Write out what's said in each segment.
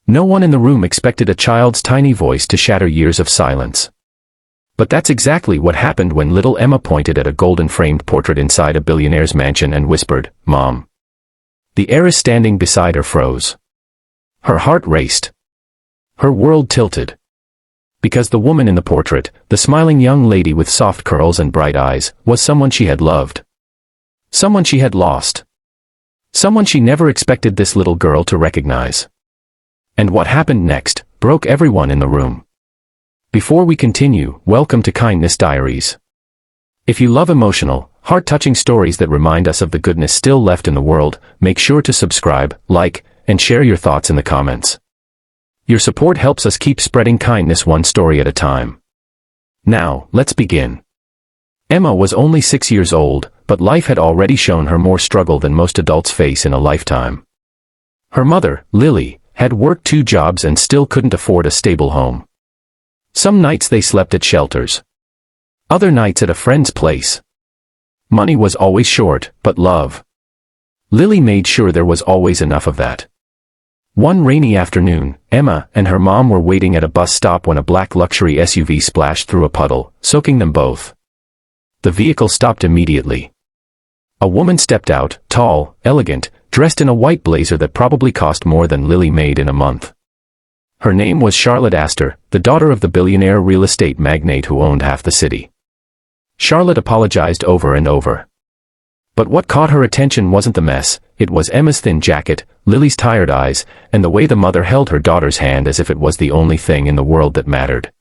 No one in the room expected a child's tiny voice to shatter years of silence. But that's exactly what happened when little Emma pointed at a golden-framed portrait inside a billionaire's mansion and whispered, "Mom." The heiress standing beside her froze. Her heart raced. Her world tilted. Because the woman in the portrait, the smiling young lady with soft curls and bright eyes, was someone she had loved. Someone she had lost. Someone she never expected this little girl to recognize. And what happened next broke everyone in the room. Before we continue, welcome to Kindness Diaries. If you love emotional, heart-touching stories that remind us of the goodness still left in the world, make sure to subscribe, like, and share your thoughts in the comments. Your support helps us keep spreading kindness one story at a time. Now, let's begin. Emma was only 6 years old, but life had already shown her more struggle than most adults face in a lifetime. Her mother, Lily, had worked 2 jobs and still couldn't afford a stable home. Some nights they slept at shelters. Other nights at a friend's place. Money was always short, but love. Lily made sure there was always enough of that. One rainy afternoon, Emma and her mom were waiting at a bus stop when a black luxury SUV splashed through a puddle, soaking them both. The vehicle stopped immediately. A woman stepped out, tall, elegant, dressed in a white blazer that probably cost more than Lily made in a month. Her name was Charlotte Astor, the daughter of the billionaire real estate magnate who owned half the city. Charlotte apologized over and over. But what caught her attention wasn't the mess, it was Emma's thin jacket, Lily's tired eyes, and the way the mother held her daughter's hand as if it was the only thing in the world that mattered.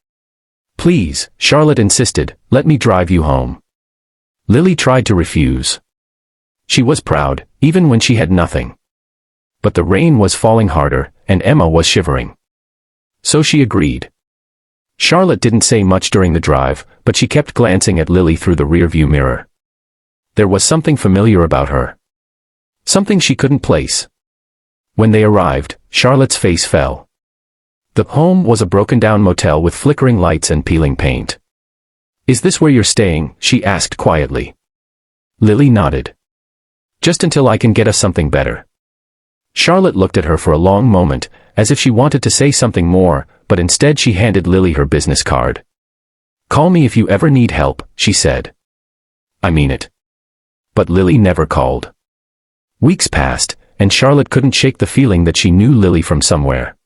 "Please," Charlotte insisted, "let me drive you home." Lily tried to refuse. She was proud, even when she had nothing. But the rain was falling harder, and Emma was shivering. So she agreed. Charlotte didn't say much during the drive, but she kept glancing at Lily through the rearview mirror. There was something familiar about her. Something she couldn't place. When they arrived, Charlotte's face fell. The home was a broken-down motel with flickering lights and peeling paint. "Is this where you're staying?" she asked quietly. Lily nodded. "Just until I can get us something better." Charlotte looked at her for a long moment, as if she wanted to say something more, but instead she handed Lily her business card. "Call me if you ever need help," she said. "I mean it." But Lily never called. Weeks passed, and Charlotte couldn't shake the feeling that she knew Lily from somewhere.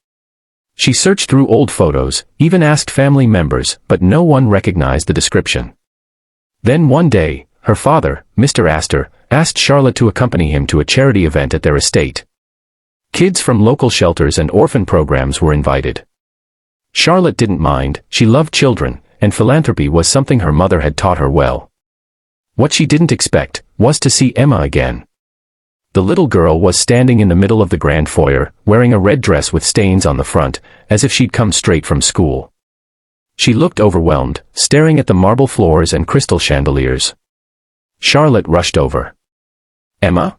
She searched through old photos, even asked family members, but no one recognized the description. Then one day, her father, Mr. Astor, asked Charlotte to accompany him to a charity event at their estate. Kids from local shelters and orphan programs were invited. Charlotte didn't mind, she loved children, and philanthropy was something her mother had taught her well. What she didn't expect was to see Emma again. The little girl was standing in the middle of the grand foyer, wearing a red dress with stains on the front, as if she'd come straight from school. She looked overwhelmed, staring at the marble floors and crystal chandeliers. Charlotte rushed over. "Emma?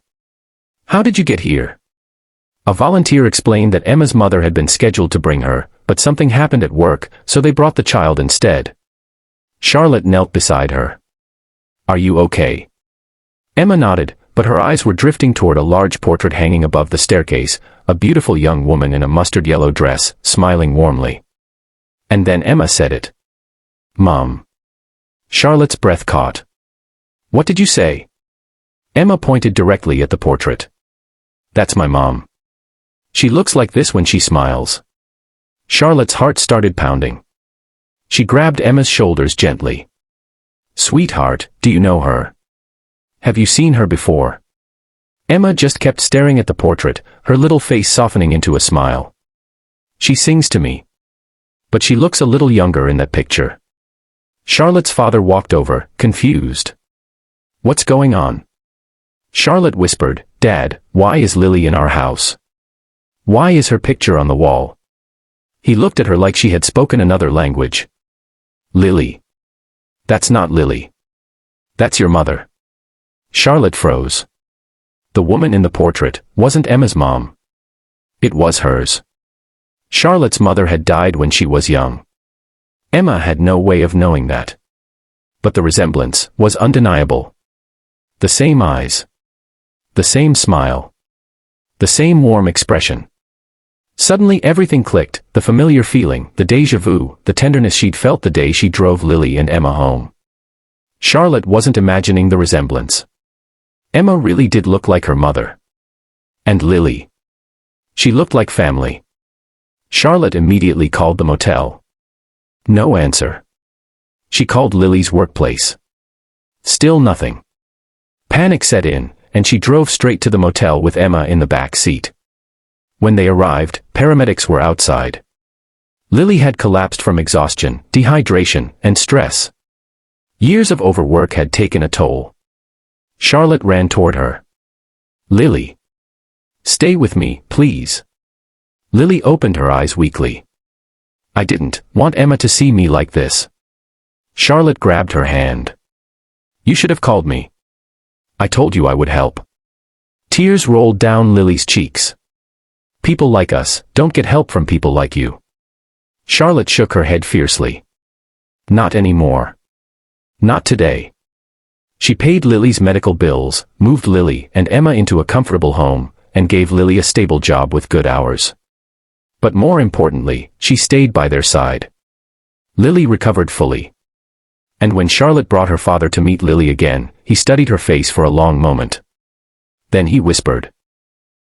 How did you get here?" A volunteer explained that Emma's mother had been scheduled to bring her, but something happened at work, so they brought the child instead. Charlotte knelt beside her. "Are you okay?" Emma nodded, but her eyes were drifting toward a large portrait hanging above the staircase, a beautiful young woman in a mustard yellow dress, smiling warmly. And then Emma said it. "Mom." Charlotte's breath caught. "What did you say?" Emma pointed directly at the portrait. "That's my mom. She looks like this when she smiles." Charlotte's heart started pounding. She grabbed Emma's shoulders gently. "Sweetheart, do you know her? Have you seen her before?" Emma just kept staring at the portrait, her little face softening into a smile. "She sings to me. But she looks a little younger in that picture." Charlotte's father walked over, confused. "What's going on?" Charlotte whispered, "Dad, why is Lily in our house? Why is her picture on the wall?" He looked at her like she had spoken another language. "Lily. That's not Lily. That's your mother." Charlotte froze. The woman in the portrait wasn't Emma's mom. It was hers. Charlotte's mother had died when she was young. Emma had no way of knowing that. But the resemblance was undeniable. The same eyes. The same smile. The same warm expression. Suddenly everything clicked, the familiar feeling, the déjà vu, the tenderness she'd felt the day she drove Lily and Emma home. Charlotte wasn't imagining the resemblance. Emma really did look like her mother. And Lily. She looked like family. Charlotte immediately called the motel. No answer. She called Lily's workplace. Still nothing. Panic set in, and she drove straight to the motel with Emma in the back seat. When they arrived, paramedics were outside. Lily had collapsed from exhaustion, dehydration, and stress. Years of overwork had taken a toll. Charlotte ran toward her. Lily. Stay with me, please. Lily opened her eyes weakly. I didn't want Emma to see me like this. Charlotte grabbed her hand. You should have called me. I told you I would help. Tears rolled down Lily's cheeks. People like us don't get help from people like you. Charlotte shook her head fiercely. Not anymore. Not today. She paid Lily's medical bills, moved Lily and Emma into a comfortable home, and gave Lily a stable job with good hours. But more importantly, she stayed by their side. Lily recovered fully. And when Charlotte brought her father to meet Lily again, he studied her face for a long moment. Then he whispered.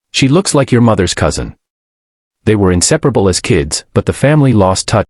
She looks like your mother's cousin. They were inseparable as kids, but the family lost touch